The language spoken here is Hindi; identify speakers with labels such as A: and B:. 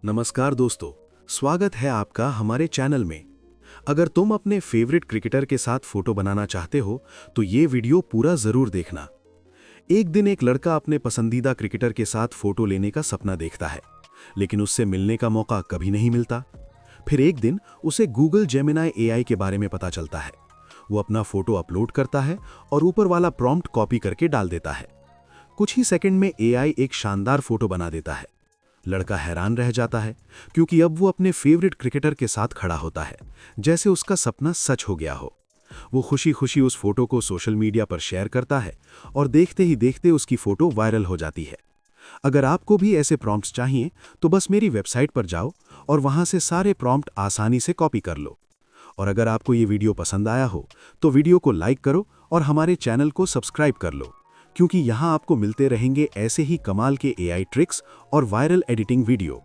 A: नमस्कार दोस्तों, स्वागत है आपका हमारे चैनल में। अगर तुम अपने फेवरेट क्रिकेटर के साथ फोटो बनाना चाहते हो तो ये वीडियो पूरा जरूर देखना। एक दिन एक लड़का अपने पसंदीदा क्रिकेटर के साथ फोटो लेने का सपना देखता है, लेकिन उससे मिलने का मौका कभी नहीं मिलता। फिर एक दिन उसे गूगल जेमिनाई एआई के बारे में पता चलता है। वो अपना फोटो अपलोड करता है और ऊपर वाला प्रॉम्प्ट कॉपी करके डाल देता है। कुछ ही सेकंड में एआई एक शानदार फोटो बना देता है। लड़का हैरान रह जाता है, क्योंकि अब वो अपने फेवरेट क्रिकेटर के साथ खड़ा होता है, जैसे उसका सपना सच हो गया हो। वो खुशी खुशी उस फोटो को सोशल मीडिया पर शेयर करता है और देखते ही देखते उसकी फोटो वायरल हो जाती है। अगर आपको भी ऐसे प्रॉम्प्ट्स चाहिए तो बस मेरी वेबसाइट पर जाओ और वहां से सारे प्रॉम्प्ट आसानी से कॉपी कर लो। और अगर आपको ये वीडियो पसंद आया हो तो वीडियो को लाइक करो और हमारे चैनल को सब्सक्राइब कर लो, क्योंकि यहाँ आपको मिलते रहेंगे ऐसे ही कमाल के एआई ट्रिक्स और वायरल एडिटिंग वीडियो।